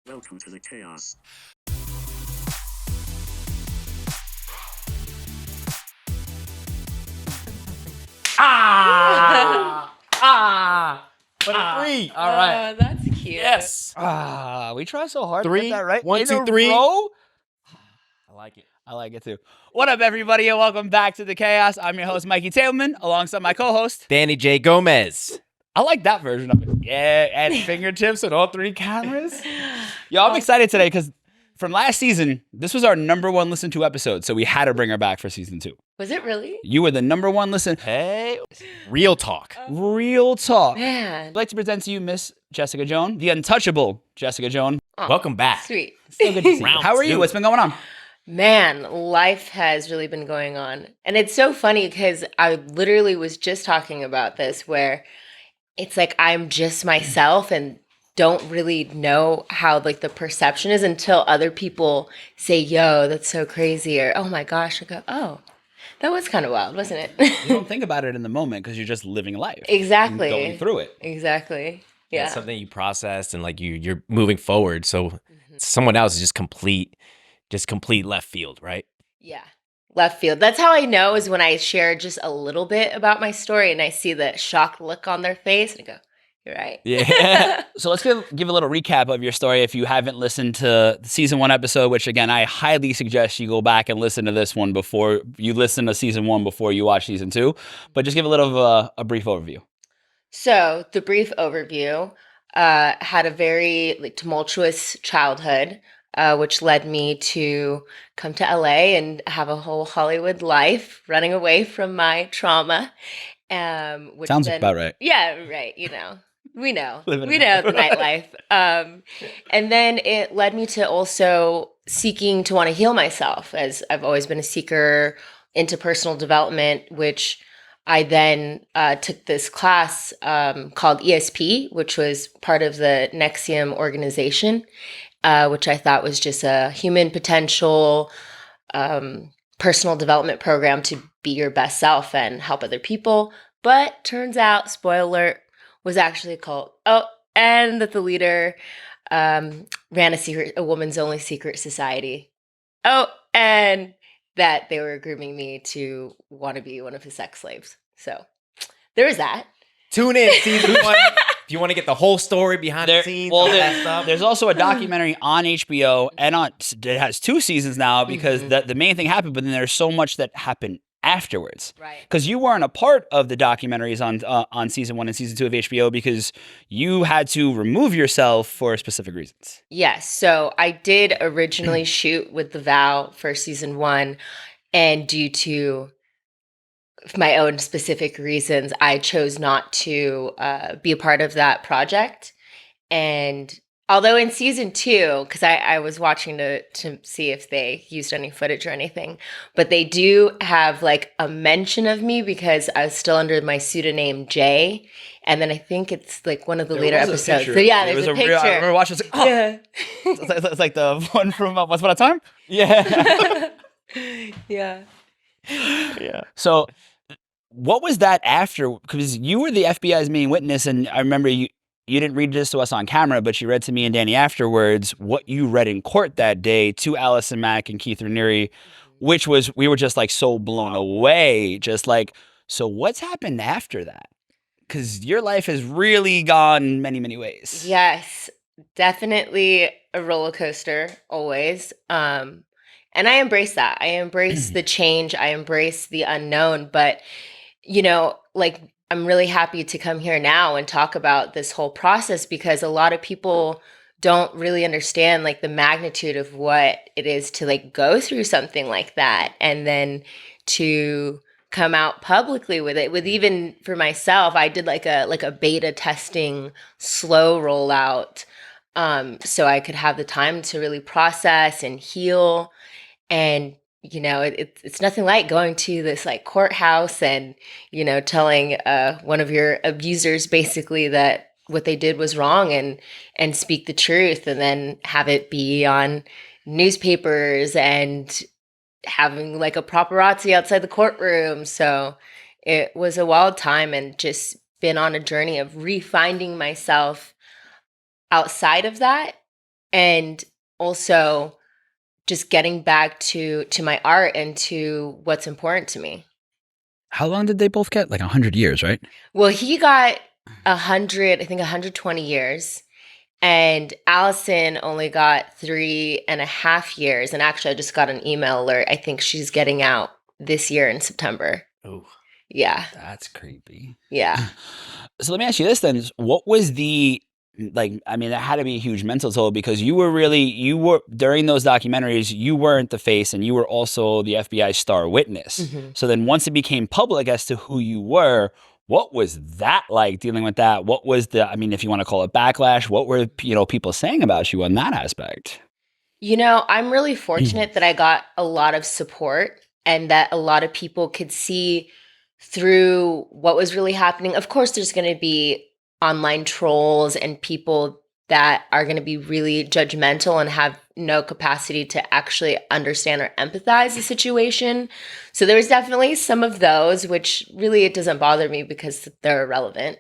Welcome to the chaos. For the three. All right. Oh, that's cute. Yes. We try so hard to Three. get that right. 1, in 2, a 3. row? I like it. I like it too. What up, everybody, and welcome back to the Chaos. I'm your host, Mikey Tableman, alongside my co-host. Danny J. Gomez. I like that version of it. Yeah, at fingertips with all three cameras. Yo, I'm excited today because from last season, this was our number one listened to episode, so we had to bring her back for season 2. Was it really? You were the number one listen. Hey. Real talk. Real talk. Man. I'd like to present to you Miss Jessica Joan, the untouchable Jessica Joan. Oh, Welcome back. Sweet. So good to see you. Round How are you? two. What's been going on? Man, life has really been going on. And it's so funny because I literally was just talking about this where it's like I'm just myself and don't really know how like the perception is until other people say, yo, that's so crazy, or oh my gosh. I go, oh, that was kind of wild, wasn't You it? don't think about it in the moment because you're just living life. Exactly. And going through it. Exactly. Yeah. Yeah. It's something you processed and like you're moving forward. So someone else is just complete left field, right? Yeah. Left field. That's how I know is when I share just a little bit about my story and I see the shocked look on their face and I go, you're right. Yeah. So let's give a little recap of your story if you haven't listened to the season 1 episode, which again, I highly suggest you go back and listen to this one before you listen to season 1 before you watch season 2. But just give a little of a brief overview. So the brief overview had a very like tumultuous childhood, which led me to come to LA and have a whole Hollywood life, running away from my trauma. Which Sounds then, about right. Yeah, right. You know, we know Living the it up. nightlife. And then it led me to also seeking to want to heal myself, as I've always been a seeker into personal development, which I then took this class called ESP, which was part of the NXIVM organization, which I thought was just a human potential personal development program to be your best self and help other people. But turns out, spoiler alert, was actually a cult. Oh, and that the leader ran a woman's only secret society. Oh, and that they were grooming me to want to be one of his sex slaves. So there was that. Tune in season 1 if you want to get the whole story behind the scenes. all that stuff. There's also a documentary on HBO and it has 2 seasons now because the main thing happened, but then there's so much that happened afterwards. Right. Because you weren't a part of the documentaries on season 1 and season 2 of HBO because you had to remove yourself for specific reasons. Yes. So I did originally shoot with the Vow for season 1, and due to my own specific reasons, I chose not to be a part of that project. And although in season 2, because I was watching to see if they used any footage or anything, but they do have like a mention of me because I was still under my pseudonym Jay. And then I think it's like one of the later episodes. So yeah, there's a picture. I remember watching this. Like, oh. Yeah. It's like the one from Once Upon a Time. Yeah. Yeah. Yeah. So what was that after? Because you were the FBI's main witness, and I remember you didn't read this to us on camera, but you read to me and Danny afterwards what you read in court that day to Allison Mack and Keith Raniere, which was, we were just like so blown away. Just like, so what's happened after that? Because your life has really gone many, many ways. Yes, definitely a roller coaster, always. And I embrace that. I embrace the change. I embrace the unknown. But, you know, like, I'm really happy to come here now and talk about this whole process because a lot of people don't really understand like the magnitude of what it is to like go through something like that and then to come out publicly with it. With even for myself, I did like a beta testing slow rollout so I could have the time to really process and heal. And you know, it's nothing like going to this like courthouse and, you know, telling one of your abusers basically that what they did was wrong and speak the truth and then have it be on newspapers and having like a paparazzi outside the courtroom. So it was a wild time and just been on a journey of refinding myself outside of that and also just getting back to my art and to what's important to me. How long did they both get? Like 100 years, right? Well, he got 100, I think 120 years. And Allison only got 3.5 years. And actually, I just got an email alert. I think she's getting out this year in September. Oh, Yeah. That's creepy. Yeah. So let me ask you this then. What was the, like, I mean, that had to be a huge mental toll because you were, during those documentaries, you weren't the face and you were also the FBI star witness. Mm-hmm. So then once it became public as to who you were, what was that like dealing with that? What was the, I mean, if you want to call it backlash, what were, people saying about you on that aspect? I'm really fortunate that I got a lot of support and that a lot of people could see through what was really happening. Of course, there's going to be online trolls and people that are going to be really judgmental and have no capacity to actually understand or empathize the situation. So there was definitely some of those, which really it doesn't bother me because they're irrelevant.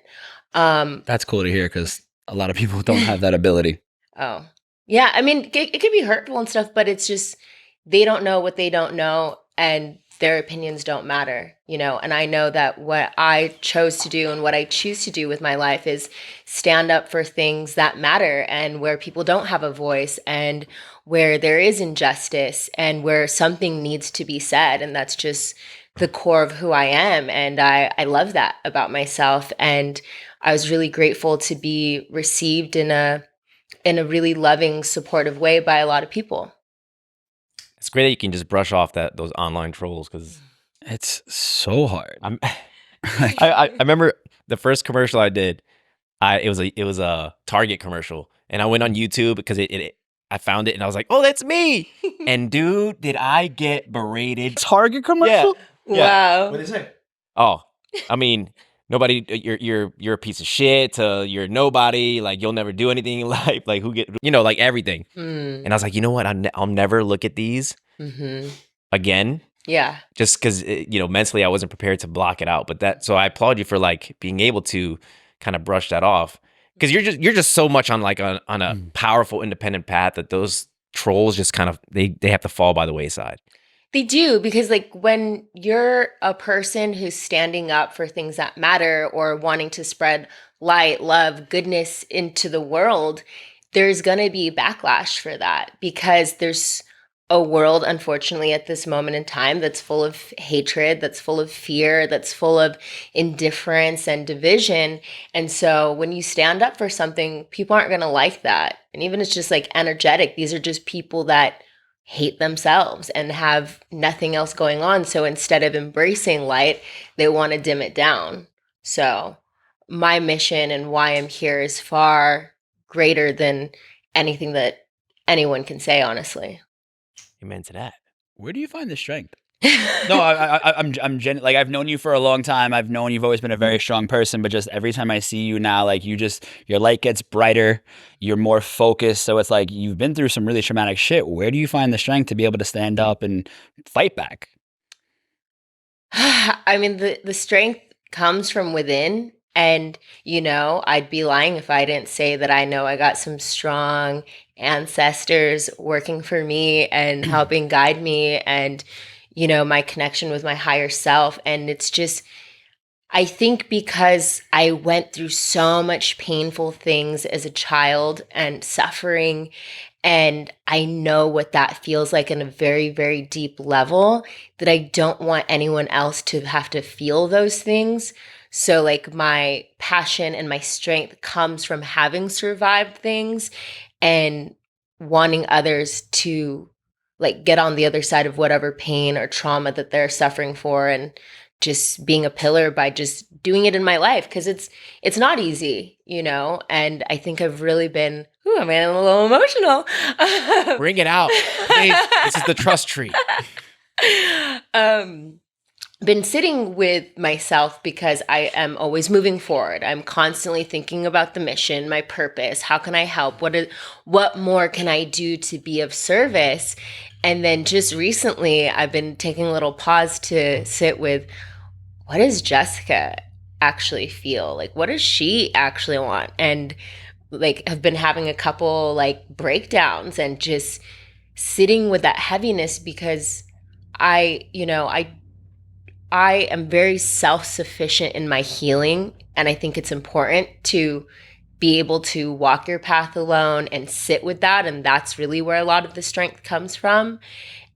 That's cool to hear because a lot of people don't have that ability. Oh, yeah. I mean, it can be hurtful and stuff, but it's just they don't know what they don't know, and their opinions don't matter, And I know that what I chose to do and what I choose to do with my life is stand up for things that matter and where people don't have a voice and where there is injustice and where something needs to be said. And that's just the core of who I am. And I love that about myself. And I was really grateful to be received in a really loving, supportive way by a lot of people. it's great that you can just brush off those online trolls because It's so hard. I remember the first commercial I did. It was a Target commercial, and I went on YouTube because I found it and I was like, oh, that's me. And dude, did I get berated? Target commercial? Yeah. Wow. What did they say? Oh, I mean, nobody. You're a piece of shit. You're nobody. Like you'll never do anything in life. Like like everything. And I was like, you know what? I'll never look at these again. Yeah. Just because mentally I wasn't prepared to block it out. So I applaud you for like being able to kind of brush that off because you're just so much on like on a powerful independent path that those trolls just kind of they have to fall by the wayside. They do, because like when you're a person who's standing up for things that matter or wanting to spread light, love, goodness into the world, there's going to be backlash for that because there's a world, unfortunately, at this moment in time that's full of hatred, that's full of fear, that's full of indifference and division. And so when you stand up for something, people aren't going to like that. And even it's just like energetic, these are just people that hate themselves and have nothing else going on. So instead of embracing light, they want to dim it down. So my mission and why I'm here is far greater than anything that anyone can say, honestly. Amen to that. Where do you find the strength? No, I'm like I've known you for a long time. I've known you've always been a very strong person, but just every time I see you now, like your light gets brighter, you're more focused. So it's like you've been through some really traumatic shit. Where do you find the strength to be able to stand up and fight back? I mean, the strength comes from within. And, I'd be lying if I didn't say that I know I got some strong ancestors working for me and helping guide me and, my connection with my higher self. And it's just, I think because I went through so much painful things as a child and suffering, and I know what that feels like in a very, very deep level, that I don't want anyone else to have to feel those things. So like my passion and my strength comes from having survived things and wanting others to like get on the other side of whatever pain or trauma that they're suffering for, and just being a pillar by just doing it in my life, because it's not easy, and I think I've really been I'm getting a little emotional. Bring it out. Please. This is the trust tree. Been sitting with myself because I am always moving forward. I'm constantly thinking about the mission, my purpose. How can I help? What more can I do to be of service? And then just recently, I've been taking a little pause to sit with, what does Jessica actually feel? Like, what does she actually want? And like have been having a couple like breakdowns and just sitting with that heaviness because I, you know, I am very self-sufficient in my healing, and I think it's important to be able to walk your path alone and sit with that, and that's really where a lot of the strength comes from.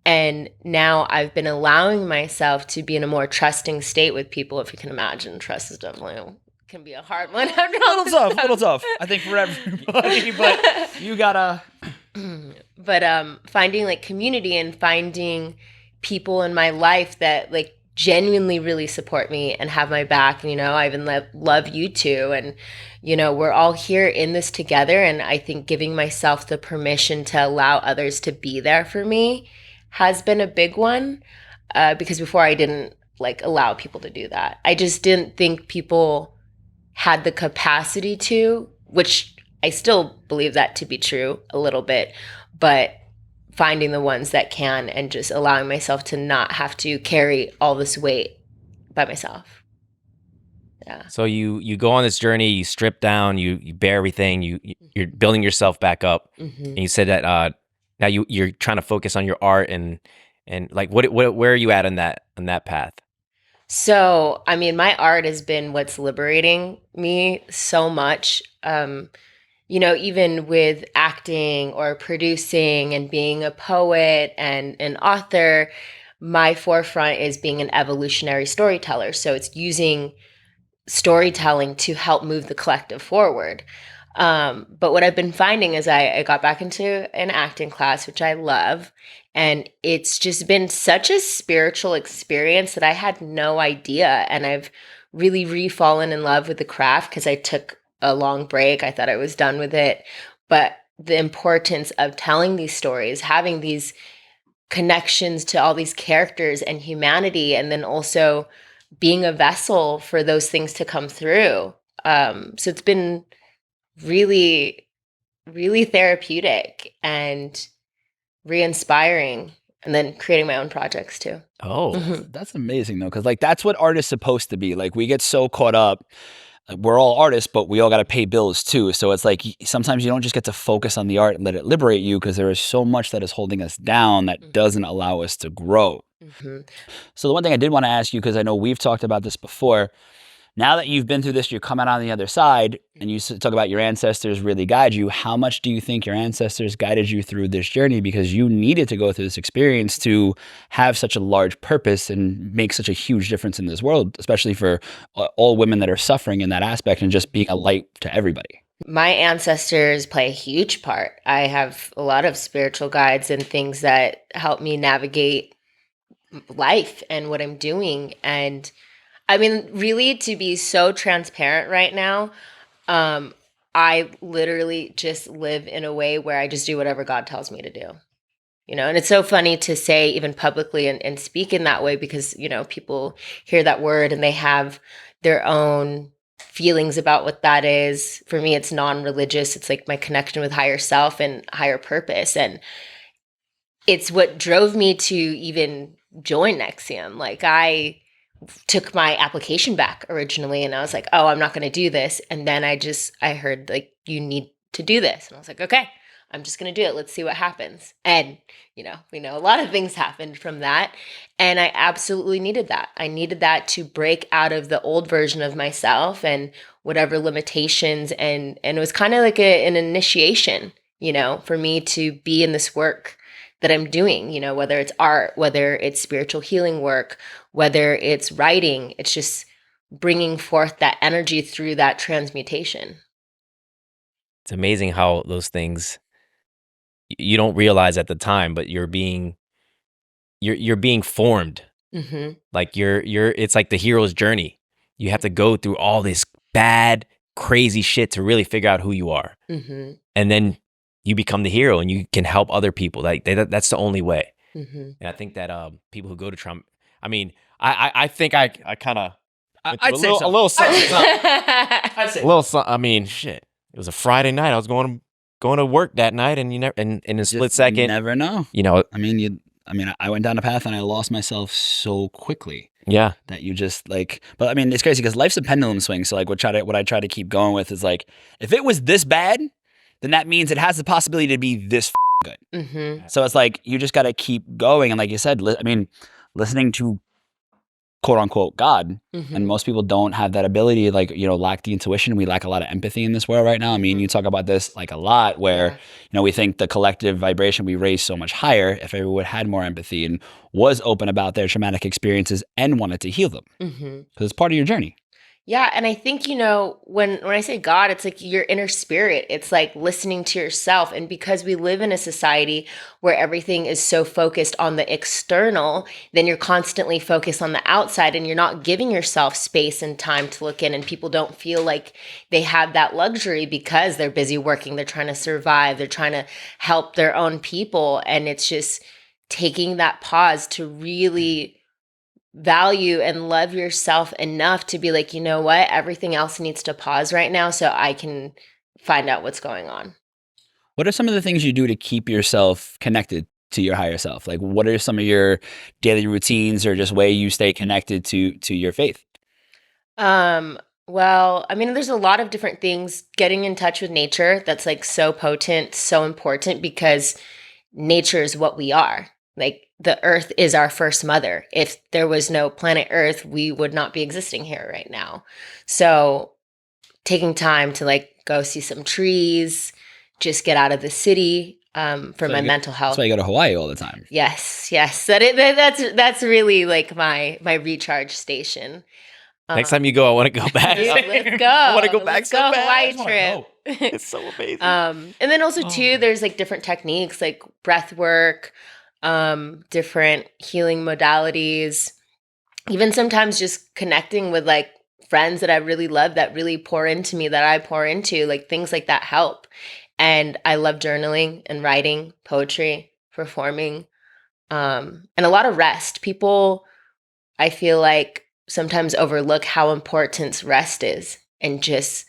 And now I've been allowing myself to be in a more trusting state with people. If you can imagine, trust is definitely can be a hard one. Little tough. I think for everybody, but you gotta. But finding like community and finding people in my life that like genuinely really support me and have my back. You know, I even love you too, and you know, we're all here in this together. And I think giving myself the permission to allow others to be there for me has been a big one, because before I didn't like allow people to do that. I just didn't think people had the capacity to, which I still believe that to be true a little bit, but finding the ones that can and just allowing myself to not have to carry all this weight by myself. Yeah. So you go on this journey, you strip down, you bear everything, you're building yourself back up. Mm-hmm. And you said that now you're trying to focus on your art and like where are you at on that path? So, I mean, my art has been what's liberating me so much. You know, even with acting or producing and being a poet and an author, my forefront is being an evolutionary storyteller. So it's using storytelling to help move the collective forward. But what I've been finding is I got back into an acting class, which I love. And it's just been such a spiritual experience that I had no idea. And I've really re-fallen in love with the craft because I took a long break. I thought I was done with it. But the importance of telling these stories, having these connections to all these characters and humanity, and then also being a vessel for those things to come through. So it's been really, really therapeutic and re-inspiring, and then creating my own projects too. Oh, That's amazing though, because like that's what art is supposed to be. Like we get so caught up. We're all artists, but we all got to pay bills too. So it's like sometimes you don't just get to focus on the art and let it liberate you, because there is so much that is holding us down that doesn't allow us to grow. Mm-hmm. So the one thing I did want to ask you, because I know we've talked about this before, now that you've been through this, you're coming out on the other side, and you talk about your ancestors really guide you. How much do you think your ancestors guided you through this journey? Because you needed to go through this experience to have such a large purpose and make such a huge difference in this world, especially for all women that are suffering in that aspect and just being a light to everybody. My ancestors play a huge part. I have a lot of spiritual guides and things that help me navigate life and what I'm doing. And I mean, really, to be so transparent right now, I literally just live in a way where I just do whatever God tells me to do. You know, and it's so funny to say even publicly and speak in that way, because, you know, people hear that word and they have their own feelings about what that is. For me, it's non-religious. It's like my connection with higher self and higher purpose. And it's what drove me to even join NXIVM. Like I took my application back originally and I was like, oh, I'm not going to do this. And then I heard like, you need to do this. And I was like, okay, I'm just going to do it. Let's see what happens. And, you know, we know a lot of things happened from that. And I absolutely needed that. I needed that to break out of the old version of myself and whatever limitations. And it was kind of like an initiation, you know, for me to be in this work that I'm doing, you know, whether it's art, whether it's spiritual healing work, whether it's writing, it's just bringing forth that energy through that transmutation. it's amazing how those things you don't realize at the time, but you're being formed. Mm-hmm. Like it's like the hero's journey. You have to go through all this bad, crazy shit to really figure out who you are. Mm-hmm. And then you become the hero and you can help other people. Like that's the only way. Mm-hmm. And I think that people who go to trauma, I mean, I think I kind of I'd say so. a little something. I'd say A little something. I mean, shit. It was a Friday night. I was going to work that night, and in a split second, never know. you know, I mean, I went down a path and I lost myself so quickly. Yeah. that you just like. But I mean, it's crazy because life's a pendulum swing. So like, what I try to keep going with is like, if it was this bad, then that means it has the possibility to be this good. Mm-hmm. So it's like you just got to keep going. And like you said, I mean, listening to quote unquote God, Mm-hmm. and most people don't have that ability. Like, you know, lack the intuition. We lack a lot of empathy in this world right now. I mean, you talk about this like a lot, where Yeah. you know we think the collective vibration we raise so much higher if everyone had more empathy and was open about their traumatic experiences and wanted to heal them, Mm-hmm. because it's part of your journey. Yeah, and I think, you know, when I say God, it's like your inner spirit. It's like listening to yourself. And because we live in a society where everything is so focused on the external, then you're constantly focused on the outside and you're not giving yourself space and time to look in. And people don't feel like they have that luxury because they're busy working, they're trying to survive, they're trying to help their own people. And it's just taking that pause to really value and love yourself enough to be like, you know what, everything else needs to pause right now so I can find out what's going on. What are some of the things you do to keep yourself connected to your higher self? Like, what are some of your daily routines or just way you stay connected to your faith? Well, I mean, there's a lot of different things. Getting in touch with nature, that's like so potent, so important, because nature is what we are. Like, the earth is our first mother. If there was no planet Earth, we would not be existing here right now. So taking time to like go see some trees, just get out of the city, for my mental health. That's why you go to Hawaii all the time. Yes. That's really like my recharge station. Next time you go, I want to go back. Dude, let's go. I want to go back Let's so go bad. I Hawaii just wanna trip. go. It's so amazing. And then also too, there's like different techniques like breath work, different healing modalities, even sometimes just connecting with like friends that I really love that really pour into me, that I pour into, like things like that help. And I love journaling and writing, poetry, performing, and a lot of rest. People, I feel like, sometimes overlook how important rest is and just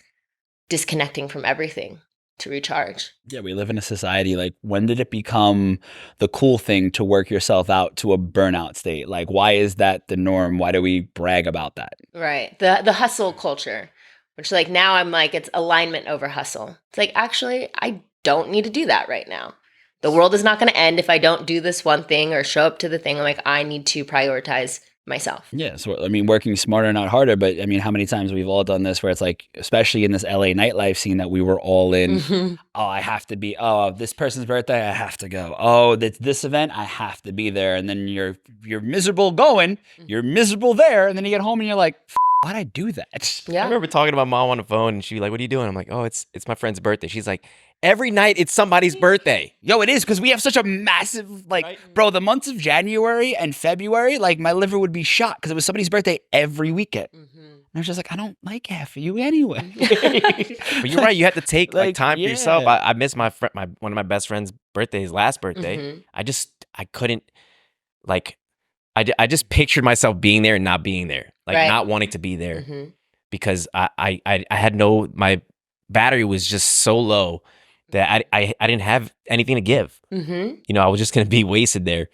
disconnecting from everything to recharge. Yeah, we live in a society, like, when did it become the cool thing to work yourself out to a burnout state? Like, why is that the norm? Why do we brag about that? Right. The hustle culture, which like now I'm like, it's alignment over hustle. It's like, actually, I don't need to do that right now. The world is not going to end if I don't do this one thing or show up to the thing. I'm like, I need to prioritize myself. Yeah, so I mean, working smarter, not harder. But I mean, how many times we've all done this where it's like, especially in this LA nightlife scene that we were all in, Mhm. oh, I have to be, oh, this person's birthday, I have to go. Oh, this event, I have to be there. And then you're miserable going, you're miserable there, and then you get home and you're like, why'd I do that? I Yeah. remember talking to my mom on the phone, and she'd be like, "What are you doing?" I'm like, "Oh, it's my friend's birthday." She's like, "Every night it's somebody's birthday." Yo, it is, because we have such a massive, like, Right. bro, the months of January and February, like, my liver would be shot because it was somebody's birthday every weekend. And I was just like, I don't like half of you anyway. But you're right. You have to take like Like, time for yourself. yeah. I missed my friend, one of my best friend's birthday, his last birthday. Mhm. I couldn't, like, I just pictured myself being there and not being there, like Right. not wanting to be there Mhm. because I had my battery was just so low that I didn't have anything to give. Mhm. You know, I was just gonna be wasted there,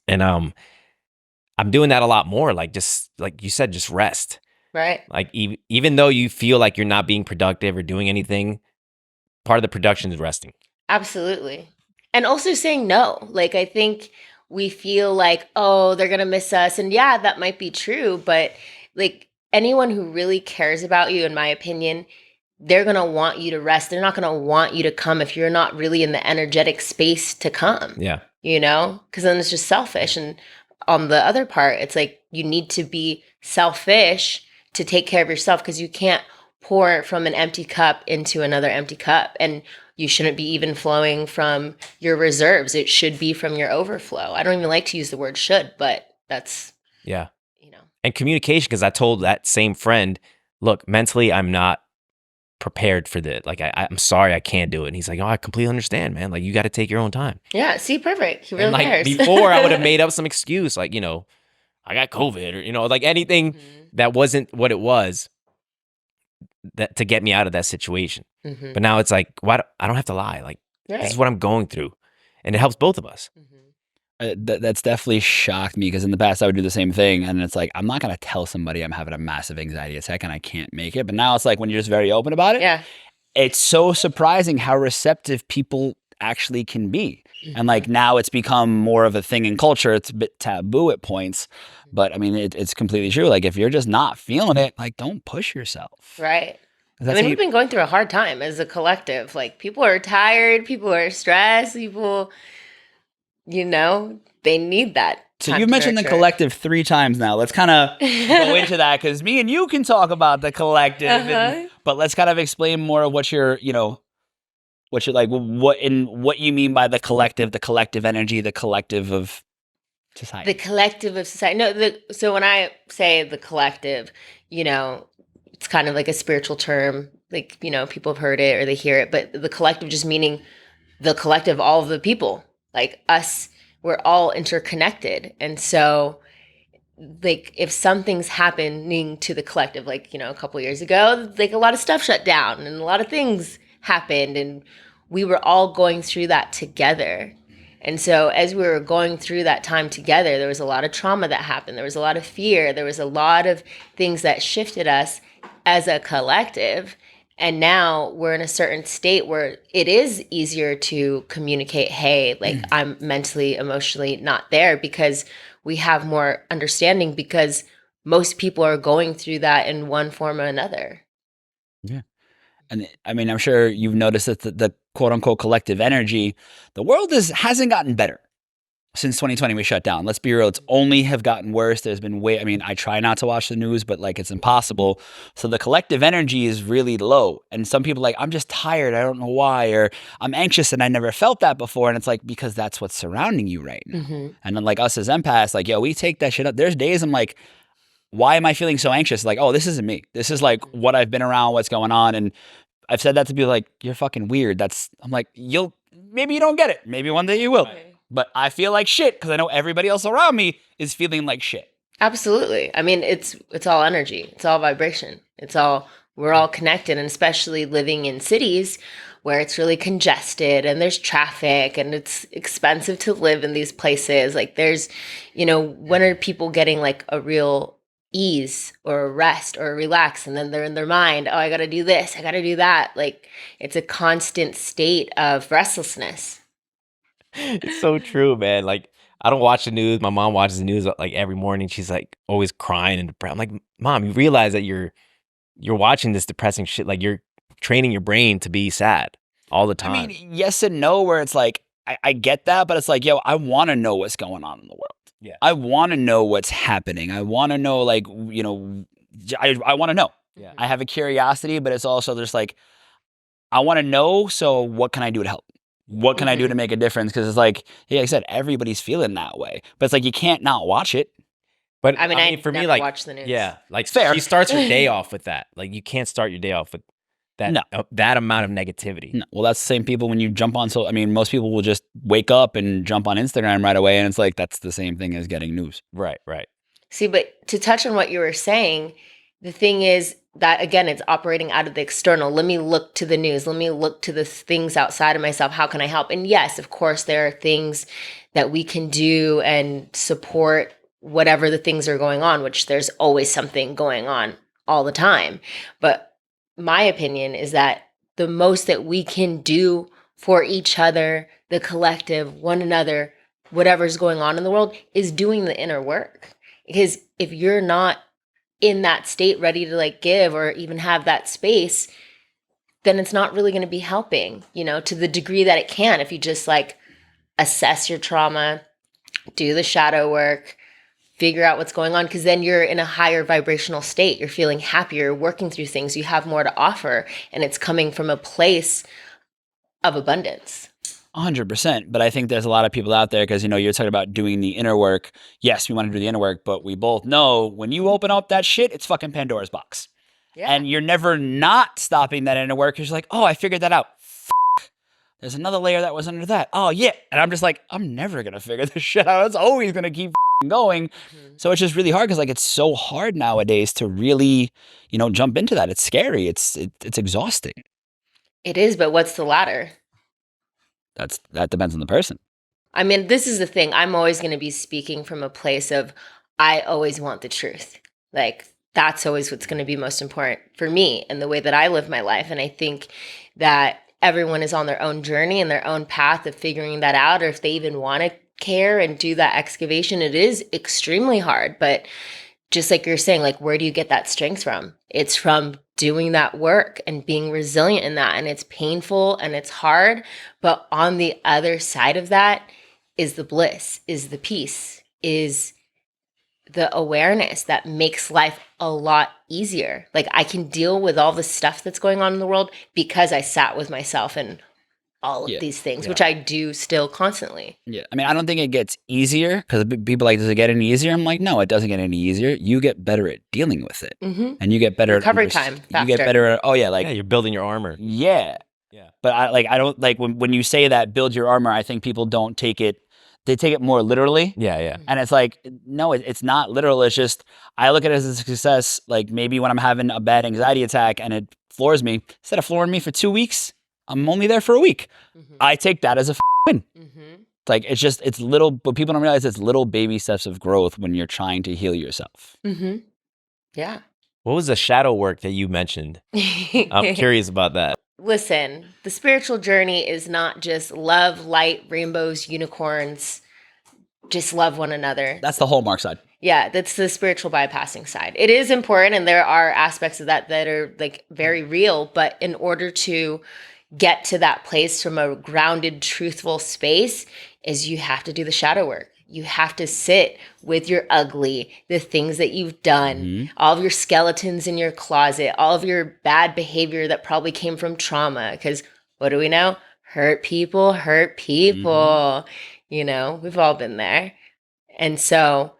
and I'm doing that a lot more. Like, just like you said, just rest. Right. Like, even though you feel like you're not being productive or doing anything, part of the production is resting. Absolutely. And also saying no. Like, I think we feel like, oh, they're going to miss us. And yeah, that might be true. But like, anyone who really cares about you, in my opinion, they're going to want you to rest. They're not going to want you to come if you're not really in the energetic space to come, Yeah. you know? Because then it's just selfish. And on the other part, it's like you need to be selfish to take care of yourself, because you can't pour from an empty cup into another empty cup. And you shouldn't be even flowing from your reserves. It should be from your overflow. I don't even like to use the word should, but that's, Yeah. you know. And communication, because I told that same friend, look, mentally, I'm not prepared for this. Like, I'm sorry, I can't do it. And he's like, oh, I completely understand, man. Like, you got to take your own time. Yeah, see, perfect. He really And like cares. before, I would have made up some excuse, like, you know, I got COVID, or, you know, like anything Mhm. that wasn't what it was, that to get me out of that situation. Mhm. But now it's like, I don't have to lie. Like, this is Right. what I'm going through. And it helps both of us. Mhm. That's definitely shocked me because in the past I would do the same thing, and it's like I'm not gonna tell somebody I'm having a massive anxiety attack and I can't make it. But now it's like when you're just very open about it, Yeah. it's so surprising how receptive people actually can be. And like now it's become more of a thing in culture. It's a bit taboo at points, but I mean it's completely true. Like if you're just not feeling it, like don't push yourself. Right. I That's mean, how we've been going through a hard time as a collective. Like, people are tired, people are stressed, people, they need that. So time you've to mentioned the nurture. collective 3 times now. Let's kind of go into that because me and you can talk about the collective, but let's kind of explain more of what you're like, what you mean by the collective energy, the collective of society. The collective of society. No, so when I say the collective, it's kind of like a spiritual term. Like, people have heard it or they hear it, but the collective just meaning the collective, all of the people, like us, we're all interconnected. And so, like, if something's happening to the collective, like, a couple years ago, like a lot of stuff shut down and a lot of things happened and we were all going through that together. And so as we were going through that time together, there was a lot of trauma that happened. There was a lot of fear. There was a lot of things that shifted us as a collective. And now we're in a certain state where it is easier to communicate, hey, like I'm mentally, emotionally not there, because we have more understanding because most people are going through that in one form or another. Yeah. And I mean, I'm sure you've noticed that the quote unquote collective energy, the world hasn't gotten better since 2020 we shut down. Let's be real. It's only have gotten worse. There's been I try not to watch the news, but like it's impossible. So the collective energy is really low. And some people like, I'm just tired. I don't know why. Or I'm anxious and I never felt that before. And it's like, because that's what's surrounding you right now. Mm-hmm. And then like us as empaths, like, yo, we take that shit up. There's days I'm like, why am I feeling so anxious? Like, oh, this isn't me. This is like what I've been around, what's going on. And I've said that to people like, you're fucking weird. I'm like, maybe you don't get it. Maybe one day you will. Right. But I feel like shit because I know everybody else around me is feeling like shit. Absolutely. I mean, it's all energy. It's all vibration. We're all connected, and especially living in cities where it's really congested and there's traffic and it's expensive to live in these places. Like there's, when are people getting like a real ease or a rest or a relax? And then they're in their mind, oh, I got to do this, I got to do that. Like it's a constant state of restlessness. It's so true, man. Like I don't watch the news. My mom watches the news like every morning. She's like always crying and depressed. I'm like, Mom, you realize that you're watching this depressing shit. Like you're training your brain to be sad all the time. I mean, yes and no, where it's like, I get that, but it's like, yo, I want to know what's going on in the world. Yeah. I want to know what's happening. I want to know, like, I want to know. Yeah. I have a curiosity, but it's also just like, I want to know. So what can I do to help? What can I do to make a difference? Because it's like, yeah, like I said, everybody's feeling that way. But it's like, you can't not watch it. But I mean, for me, never like, watch the news. yeah, like Fair. she starts her day off with that. Like you can't start your day off with that that amount of negativity. No. Well, that's the same people when you jump on. So, I mean, most people will just wake up and jump on Instagram right away. And it's like, that's the same thing as getting news. Right. See, but to touch on what you were saying, the thing is that, again, it's operating out of the external. Let me look to the news. Let me look to the things outside of myself. How can I help? And yes, of course, there are things that we can do and support whatever the things are going on, which there's always something going on all the time. But my opinion is that the most that we can do for each other, the collective, one another, whatever's going on in the world, is doing the inner work. Because if you're not in that state ready to like give or even have that space, then it's not really going to be helping, to the degree that it can. If you just like assess your trauma, do the shadow work, figure out what's going on, because then you're in a higher vibrational state. You're feeling happier, working through things. You have more to offer, and it's coming from a place of abundance. 100%. But I think there's a lot of people out there because, you're talking about doing the inner work. Yes, we want to do the inner work, but we both know when you open up that shit, it's fucking Pandora's box. Yeah. And you're never not stopping that inner work because you're like, oh, I figured that out. There's another layer that was under that. Oh, yeah. And I'm just like, I'm never going to figure this shit out. It's always going to keep going. So it's just really hard because like it's so hard nowadays to really, jump into that. It's scary. It's exhausting. It is, but what's the ladder? That depends on the person. I mean, this is the thing. I'm always going to be speaking from a place of I always want the truth. Like, that's always what's going to be most important for me and the way that I live my life. And I think that everyone is on their own journey and their own path of figuring that out, or if they even want to care and do that excavation. It is extremely hard, but just like you're saying, like, where do you get that strength from? It's from doing that work and being resilient in that. And it's painful and it's hard. But on the other side of that is the bliss, is the peace, is the awareness that makes life a lot easier. Like, I can deal with all the stuff that's going on in the world because I sat with myself and all of these things, which I do still constantly. Yeah. I mean, I don't think it gets easier because people are like, does it get any easier? I'm like, no, it doesn't get any easier. You get better at dealing with it. And you get better recovery at time faster. You get better at, like, you're building your armor. Yeah. But I don't like when you say that, build your armor, I think people don't take it. They take it more literally. Yeah. And it's like, no, it's not literal. It's just, I look at it as a success. Like, maybe when I'm having a bad anxiety attack and it floors me, instead of flooring me for 2 weeks, I'm only there for a week. I take that as a win. It's like, it's little, but people don't realize it's little baby steps of growth when you're trying to heal yourself. Yeah. What was the shadow work that you mentioned? I'm curious about that. Listen, the spiritual journey is not just love, light, rainbows, unicorns, just love one another. That's the Hallmark side. Yeah, that's the spiritual bypassing side. It is important, and there are aspects of that are like very real, but in order to get to that place from a grounded, truthful space is you have to do the shadow work. You have to sit with your ugly, the things that you've done, all of your skeletons in your closet, all of your bad behavior that probably came from trauma. Because what do we know? Hurt people hurt people. You know, we've all been there. And so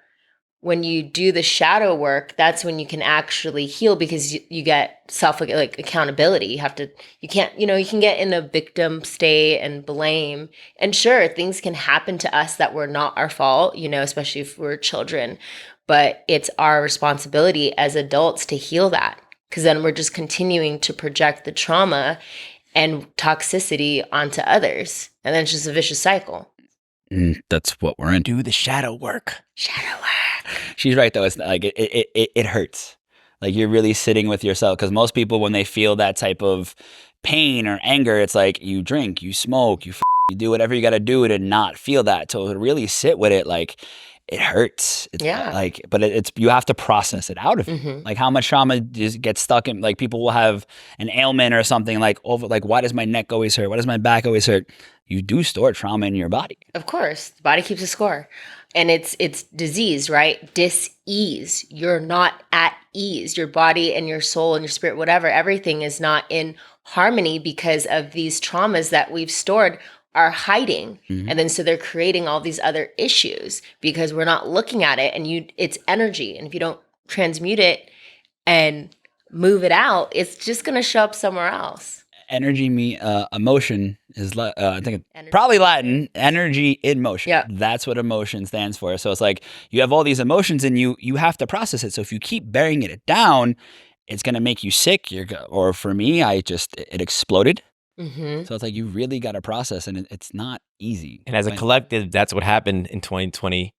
when you do the shadow work, that's when you can actually heal, because you get accountability. You can get in a victim state and blame. And sure, things can happen to us that were not our fault, especially if we're children. But it's our responsibility as adults to heal that, because then we're just continuing to project the trauma and toxicity onto others. And then it's just a vicious cycle. That's what we're in. Do the shadow work. Shadow work. She's right, though. It's like it hurts. Like, you're really sitting with yourself, because most people, when they feel that type of pain or anger, it's like you drink, you smoke, you do whatever you got to do to not feel that. So to really sit with it, like, it hurts. It's like, but it's you have to process it out of you. Like, how much trauma just gets stuck in? Like, people will have an ailment or something like why does my neck always hurt? Why does my back always hurt? You do store trauma in your body. Of course, the body keeps a score, and it's disease, right? Dis-ease. You're not at ease. Your body and your soul and your spirit, whatever, everything is not in harmony because of these traumas that we've stored are hiding. And then so they're creating all these other issues because we're not looking at it, and it's energy. And if you don't transmute it and move it out, it's just going to show up somewhere else. Energy, emotion is, I think probably Latin, energy in motion. Yeah. That's what emotion stands for. So it's like, you have all these emotions and you have to process it. So if you keep burying it down, it's going to make you sick. Or for me, it exploded. So it's like, you really got to process, and it's not easy. And as a collective, that's what happened in 2020.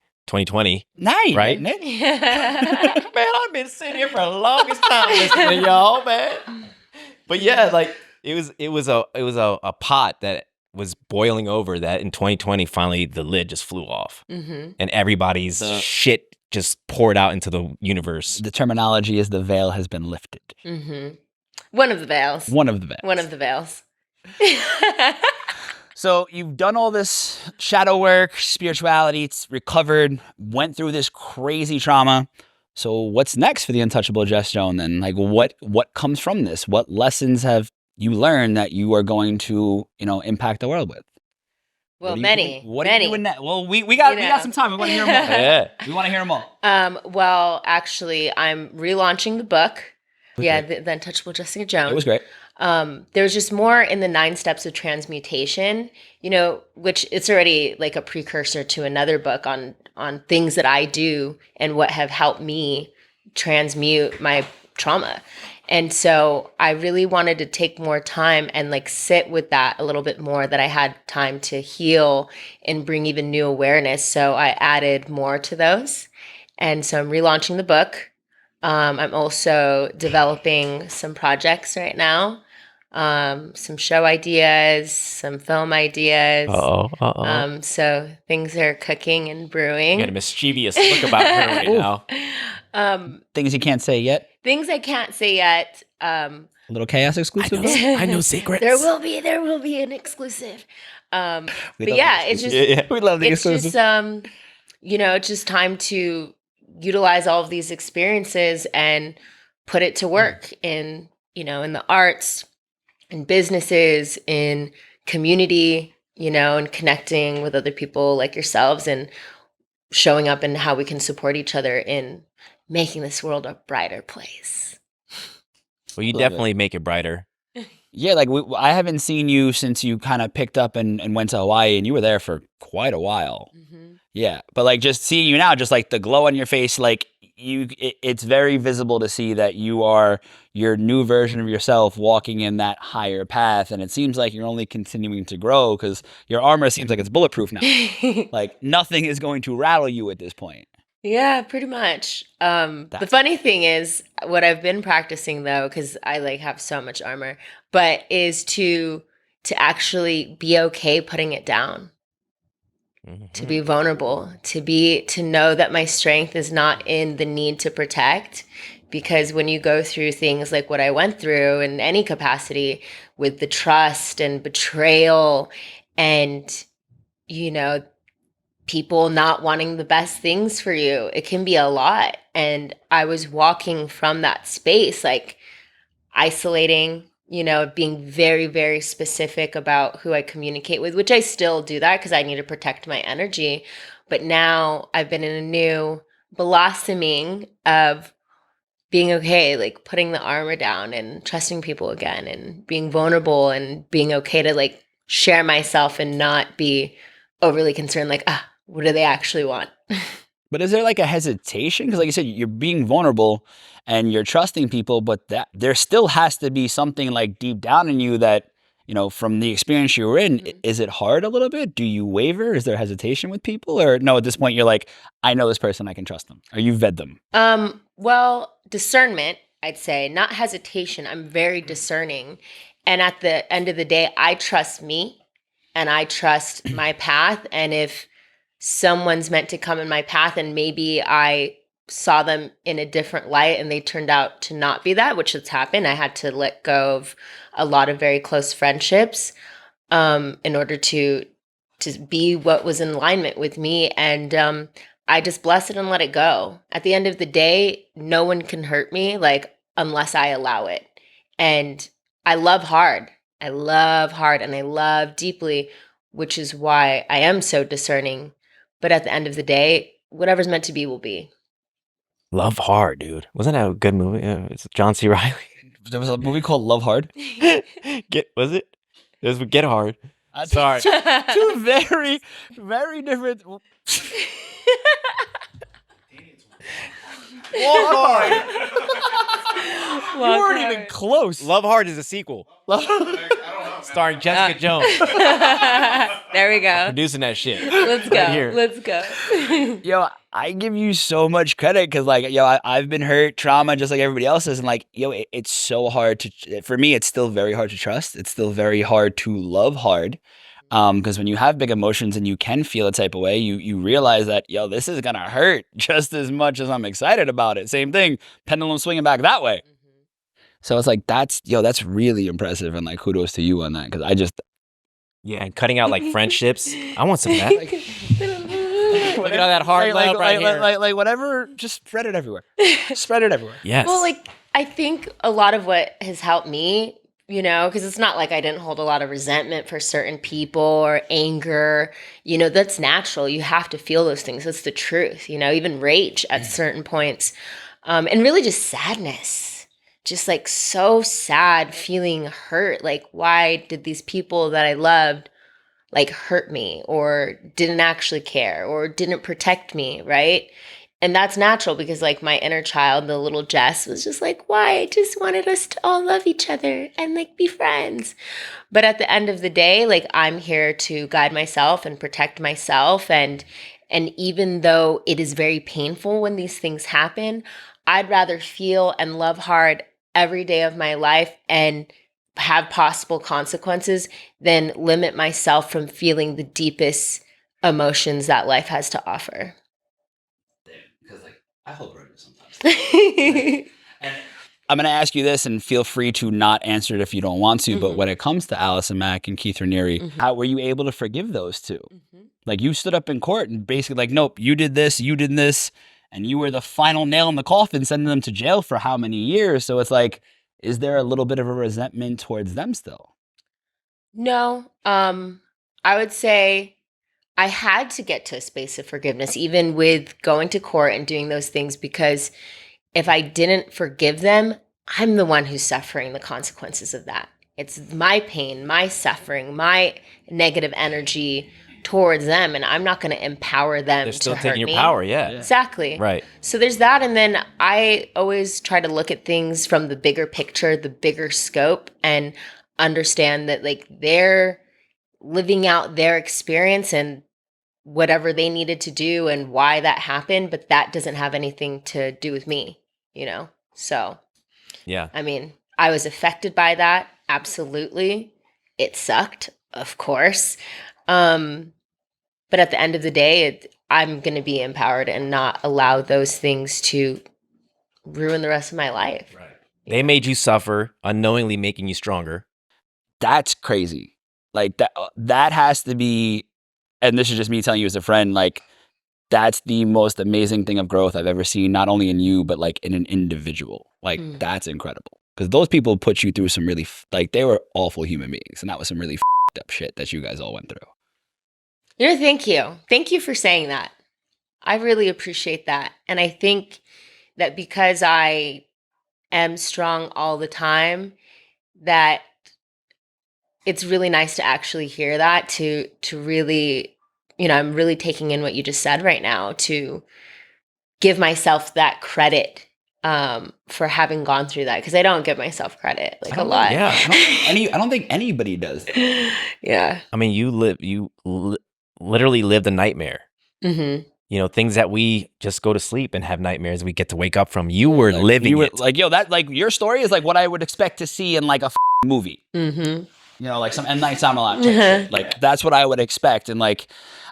Nice, right? Nick? Man, I've been sitting here for the longest time listening to y'all, man. But yeah, like, it was a pot that was boiling over, that in 2020 finally the lid just flew off, and everybody's shit just poured out into the universe. The terminology is the veil has been lifted. One of the veils. One of the veils. One of the veils. So you've done all this shadow work, spirituality, it's recovered, went through this crazy trauma. So what's next for the Untouchable Jess Joan then? Like, what comes from this? What lessons have you learned that you are going to, impact the world with? Well, many. What are you doing next? Well, we got some time. We want to hear them all. Yeah. We want to hear them all. Well, actually, I'm relaunching the book. Yeah, the Untouchable Jessica Joan. It was great. There's just more in the 9 steps of transmutation, which it's already like a precursor to another book on things that I do and what have helped me transmute my trauma. And so I really wanted to take more time and like sit with that a little bit more, that I had time to heal and bring even new awareness. So I added more to those. And so I'm relaunching the book. I'm also developing some projects right now, some show ideas, some film ideas. So things are cooking and brewing. You got a mischievous look about her right now. Things you can't say yet. Things I can't say yet. A little chaos exclusive. I know secrets. There will be an exclusive. But yeah, it's just we love the it's exclusive. just it's just time to utilize all of these experiences and put it to work in in the arts, in businesses, in community, and connecting with other people like yourselves, and showing up and how we can support each other in making this world a brighter place. Well, you Love definitely make it brighter. Yeah, like I haven't seen you since you kind of picked up and went to Hawaii, and you were there for quite a while. Mm-hmm. Yeah, but like just seeing you now, just like the glow on your face, like it's very visible to see that you are your new version of yourself walking in that higher path, and it seems like you're only continuing to grow because your armor seems like it's bulletproof now. Like nothing is going to rattle you at this point. Yeah, pretty much. The funny thing is, what I've been practicing though, because I like have so much armor, but is to actually be okay putting it down, to be vulnerable, to know that my strength is not in the need to protect. Because when you go through things like what I went through in any capacity, with the trust and betrayal and people not wanting the best things for you, it can be a lot. And I was walking from that space, like isolating, being very, very specific about who I communicate with, which I still do that because I need to protect my energy. But now I've been in a new blossoming of being okay, like putting the armor down and trusting people again and being vulnerable and being okay to like share myself and not be overly concerned, like, what do they actually want? But is there like a hesitation? Because like you said, you're being vulnerable and you're trusting people, but that there still has to be something like deep down in you that, from the experience you were in, is it hard a little bit? Do you waver? Is there hesitation with people? Or no, at this point, you're like, I know this person, I can trust them. Or you vet them? Well, discernment, I'd say, not hesitation. I'm very discerning. And at the end of the day, I trust me and I trust my path. And if someone's meant to come in my path and maybe I saw them in a different light and they turned out to not be that, which has happened. I had to let go of a lot of very close friendships in order to be what was in alignment with me. And I just bless it and let it go. At the end of the day, no one can hurt me unless I allow it. And I love hard. I love hard and I love deeply, which is why I am so discerning. But at the end of the day, whatever's meant to be will be. Love Hard, dude. Wasn't that a good movie? It's John C. Reilly. There was a movie called Love Hard. Was it? It was Get Hard. Sorry. Two very, very different. Love Hard. You weren't even close. Love Hard is a sequel. Starring Jessica Jones. There we go. Producing that shit. Let's go. Right here. Let's go. Yo, I give you so much credit because, I've been hurt, trauma, just like everybody else is. And, it's so hard for me, it's still very hard to trust. It's still very hard to love hard. Because when you have big emotions and you can feel a type of way, you realize that, this is going to hurt just as much as I'm excited about it. Same thing, pendulum swinging back that way. So it's like, that's really impressive. And kudos to you on that. Because I just. Yeah, and cutting out friendships. I want some of that. Look at all that hard love right here. Whatever, just spread it everywhere. Spread it everywhere. Yes. Well, I think a lot of what has helped me, because it's not like I didn't hold a lot of resentment for certain people or anger. That's natural. You have to feel those things. That's the truth. Even rage at certain points. And really just sadness. Just so sad, feeling hurt. Why did these people that I loved hurt me or didn't actually care or didn't protect me, right? And that's natural because like my inner child, the little Jess, was just like, why? I just wanted us to all love each other and like be friends. But at the end of the day, like I'm here to guide myself and protect myself. And even though it is very painful when these things happen, I'd rather feel and love hard every day of my life and have possible consequences than limit myself from feeling the deepest emotions that life has to offer. Because like I hold grudges sometimes. And I'm going to ask you this, and feel free to not answer it if you don't want to. But when it comes to Allison Mack and Keith Raniere, how were you able to forgive those two? Like you stood up in court and basically like, nope, you did this, and you were the final nail in the coffin, sending them to jail for how many years? So it's like, is there a little bit of a resentment towards them still? No, I would say I had to get to a space of forgiveness, even with going to court and doing those things, because if I didn't forgive them, I'm the one who's suffering the consequences of that. It's my pain, my suffering, my negative energy towards them, and I'm not going to empower them They're still to taking hurt your me. power, yeah. Exactly. Right. So there's that, and then I always try to look at things from the bigger picture, the bigger scope, and understand that like they're living out their experience and whatever they needed to do and why that happened, but that doesn't have anything to do with me, you know? So, Yeah. I mean, I was affected by that. Absolutely. It sucked, of course. But at the end of the day, I'm going to be empowered and not allow those things to ruin the rest of my life. Right. They made you suffer, unknowingly making you stronger. That's crazy. Like that has to be, and this is just me telling you as a friend, like that's the most amazing thing of growth I've ever seen, not only in you, but like in an individual. Like that's incredible. Because those people put you through some really, like they were awful human beings. And that was some really up shit that you guys all went through. You know, thank you. Thank you for saying that. I really appreciate that. And I think that because I am strong all the time, that it's really nice to actually hear that, to really, you know, I'm really taking in what you just said right now, to give myself that credit for having gone through that, because I don't give myself credit like a lot. Yeah. I don't think anybody does. Yeah. I mean, you literally lived a nightmare. Mm-hmm. You know, things that we just go to sleep and have nightmares we get to wake up from. You were living it. Like, yo, that like your story is like what I would expect to see in like a movie. Mm-hmm. You know, like some M. Night Shyamalan shit. Like that's what I would expect. And like,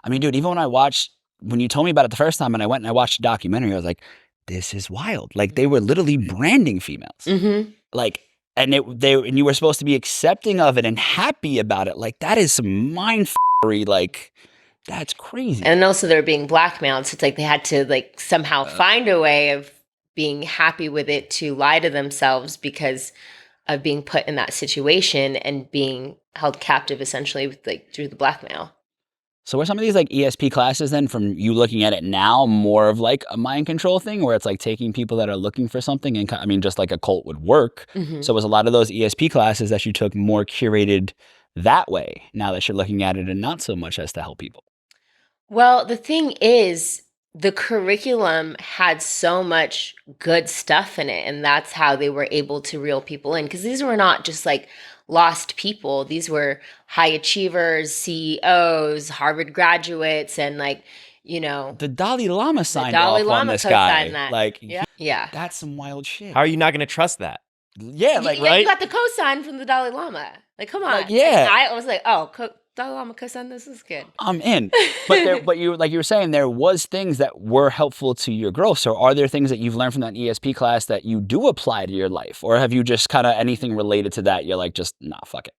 I mean, dude, even when you told me about it the first time and I went and I watched the documentary, I was like, this is wild. Like they were literally branding females. Mm-hmm. Like, and and you were supposed to be accepting of it and happy about it. Like that is some mind f***ery. Like that's crazy. And also they're being blackmailed. So it's like they had to like somehow find a way of being happy with it to lie to themselves because of being put in that situation and being held captive essentially with like through the blackmail. So were some of these like ESP classes then, from you looking at it now, more of like a mind control thing where it's like taking people that are looking for something and I mean, just like a cult would work. Mm-hmm. So was a lot of those ESP classes that you took more curated that way now that you're looking at it and not so much as to help people? Well, the thing is, the curriculum had so much good stuff in it, and that's how they were able to reel people in, because these were not just like lost people. These were high achievers, CEOs, Harvard graduates, and like, you know, the Dalai Lama signed Dalai off Lama on this guy. that. Like, yeah, that's some wild shit. How are you not going to trust that? Yeah, like right? You got the cosign from the Dalai Lama. Like, come on. Like, yeah. I was like, oh, Dalai Lama cosign, this is good. I'm in. But you, like you were saying, there was things that were helpful to your growth. So are there things that you've learned from that ESP class that you do apply to your life? Or have you just kind of anything related to that? You're like, just, nah, fuck it.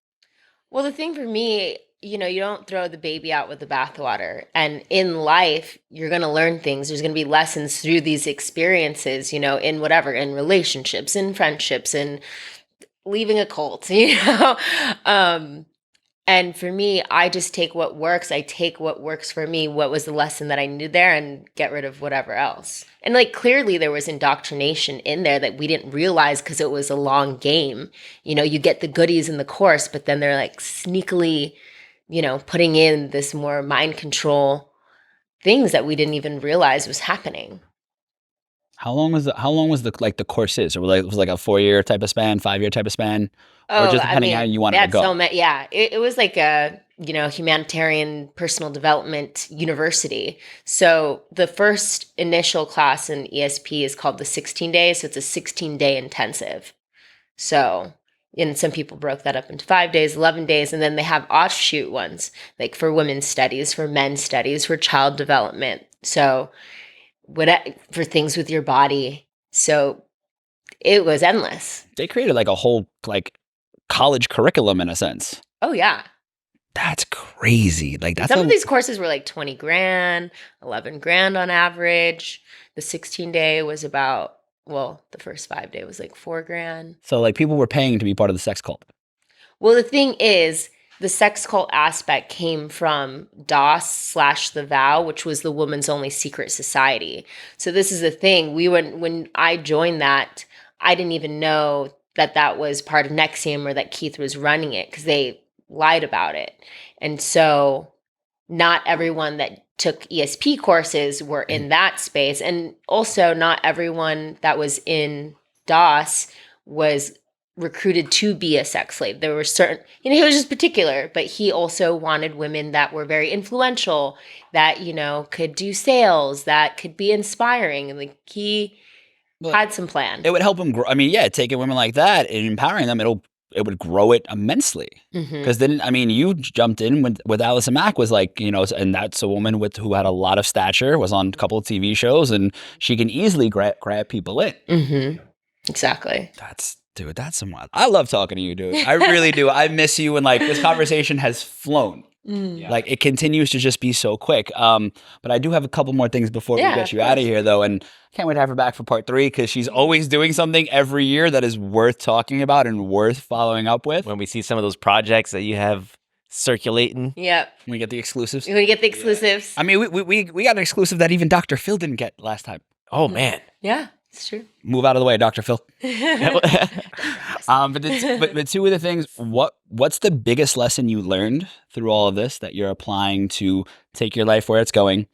Well, the thing for me, you know, you don't throw the baby out with the bathwater. And in life, you're going to learn things. There's going to be lessons through these experiences, you know, in whatever, in relationships, in friendships, in leaving a cult, you know? And for me, I just take what works. I take what works for me. What was the lesson that I needed there, and get rid of whatever else. And like clearly there was indoctrination in there that we didn't realize because it was a long game. You know, you get the goodies in the course, but then they're like sneakily, you know, putting in this more mind control things that we didn't even realize was happening. How long was the like the courses? Or was it like a 4-year type of span, 5-year type of span? Or Oh, just I depending how mean, you they wanted to had so go? many. Yeah, it was like a humanitarian personal development university. So the first initial class in ESP is called the 16 days. So it's a 16-day intensive. So, and some people broke that up into 5 days, 11 days, and then they have offshoot ones like for women's studies, for men's studies, for child development. So, for things with your body. So it was endless. They created like a whole like college curriculum in a sense. Oh yeah. That's crazy. Like And that's some of a these courses were like 20 grand, 11 grand on average. The 16-day was about, well, the first 5-day was like 4 grand. so like people were paying to be part of the sex cult. Well, the thing is, the sex cult aspect came from DOS / The Vow, which was the woman's only secret society. So this is the thing. When I joined that, I didn't even know that that was part of NXIVM or that Keith was running it because they lied about it. And so not everyone that took ESP courses were in that space. And also not everyone that was in DOS was recruited to be a sex slave. There were certain, he was just particular, but he also wanted women that were very influential, that, could do sales, that could be inspiring. And like he had some plan. It would help them grow. I mean, yeah, taking women like that and empowering them, it would grow it immensely. Because then, I mean, you jumped in with Allison Mack was like, and that's a woman who had a lot of stature, was on a couple of TV shows, and she can easily grab people in. Exactly. Dude, that's some wild. I love talking to you, dude. I really do. I miss you, and like this conversation has flown. Like it continues to just be so quick. But I do have a couple more things before we get you out of here, though, and can't wait to have her back for part 3 because she's always doing something every year that is worth talking about and worth following up with. When we see some of those projects that you have circulating. Yep. We get the exclusives. We get the exclusives. I mean, we got an exclusive that even Dr. Phil didn't get last time. Oh man. Yeah, it's true. Move out of the way, Dr. Phil. But two of the things, what's the biggest lesson you learned through all of this that you're applying to take your life where it's going?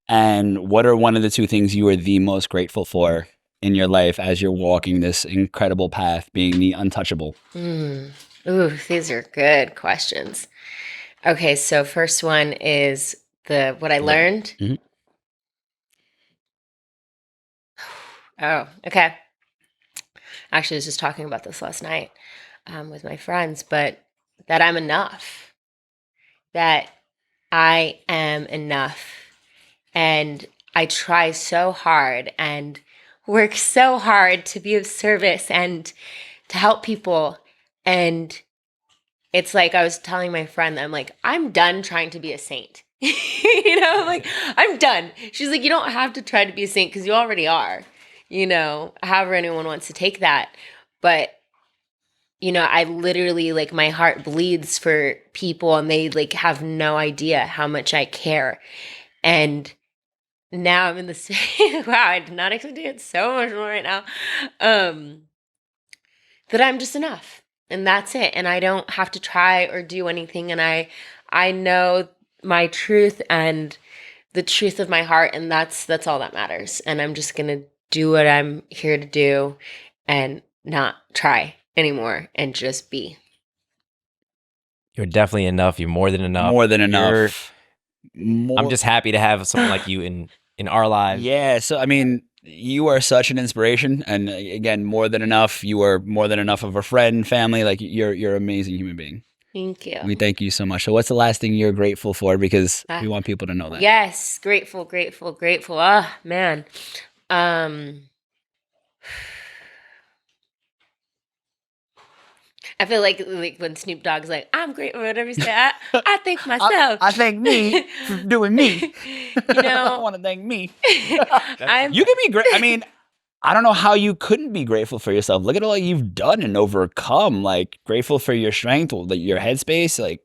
And what are one of the 2 things you are the most grateful for in your life as you're walking this incredible path, being the untouchable? Ooh, these are good questions. Okay, so first one is what I learned. Oh, okay. Actually, I was just talking about this last night with my friends, but that I'm enough. That I am enough. And I try so hard and work so hard to be of service and to help people. And it's like I was telling my friend, I'm like, I'm done trying to be a saint. Like, I'm done. She's like, you don't have to try to be a saint because you already are. However anyone wants to take that. But, I literally, like, my heart bleeds for people and they, like, have no idea how much I care. And now I'm in the space. Wow, I did not expect to get so emotional right now. That I'm just enough. And that's it. And I don't have to try or do anything. And I know my truth and the truth of my heart. And that's all that matters. And I'm just going to do what I'm here to do and not try anymore and just be. You're definitely enough. You're more than enough. More than enough. I'm just happy to have someone like you in our lives. Yeah. So, I mean, you are such an inspiration. And again, more than enough. You are more than enough of a friend, family. Like you're an amazing human being. Thank you. We thank you so much. So what's the last thing you're grateful for? Because we want people to know that. Yes. Grateful. Oh, man. I feel like when Snoop Dogg's like, I'm grateful for whatever you say. I thank myself. I thank me for doing me. I want to thank me. You can be great. I mean, I don't know how you couldn't be grateful for yourself. Look at all you've done and overcome. Like, grateful for your strength, your headspace. Like,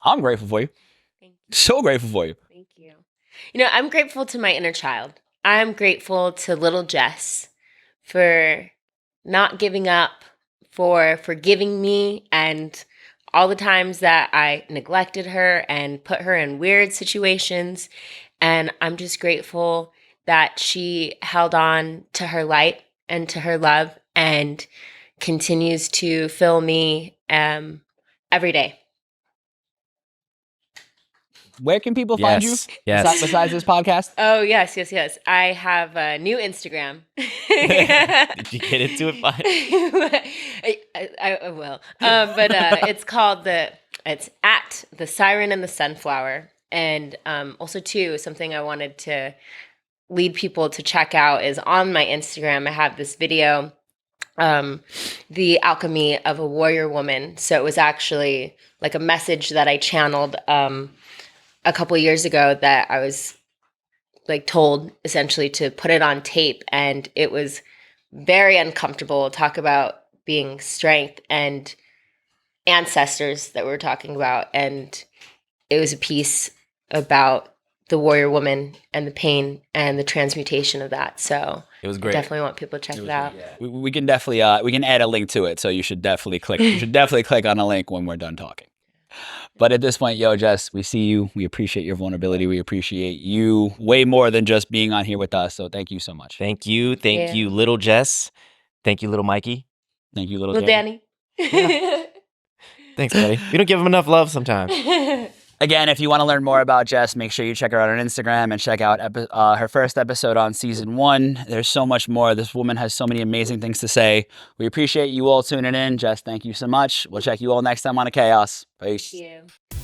I'm grateful for you. Thank you. So grateful for you. Thank you. I'm grateful to my inner child. I'm grateful to little Jess for not giving up, for forgiving me, and all the times that I neglected her and put her in weird situations. And I'm just grateful that she held on to her light and to her love and continues to fill me every day. Where can people find you Yes. besides this podcast? Oh, yes. I have a new Instagram. Did you get into it? I will. But it's called it's at the Siren and the Sunflower. And also, too, something I wanted to lead people to check out is on my Instagram. I have this video, The Alchemy of a Warrior Woman. So it was actually like a message that I channeled a couple of years ago that I was like told essentially to put it on tape, and it was very uncomfortable. Talk about being strength and ancestors that we were talking about, and it was a piece about the warrior woman and the pain and the transmutation of that. So it was great. I definitely want people to check it out. We can definitely we can add a link to it, so you should definitely click. You should definitely click on a link when we're done talking. But at this point, Jess, we see you. We appreciate your vulnerability. We appreciate you way more than just being on here with us. So thank you so much. Thank you, little Jess. Thank you, little Mikey. Thank you, little Danny. Thanks, buddy. We don't give him enough love sometimes. Again, if you want to learn more about Jess, make sure you check her out on Instagram and check out her first episode on season 1. There's so much more. This woman has so many amazing things to say. We appreciate you all tuning in. Jess, thank you so much. We'll check you all next time on A Chaos. Peace. Thank you.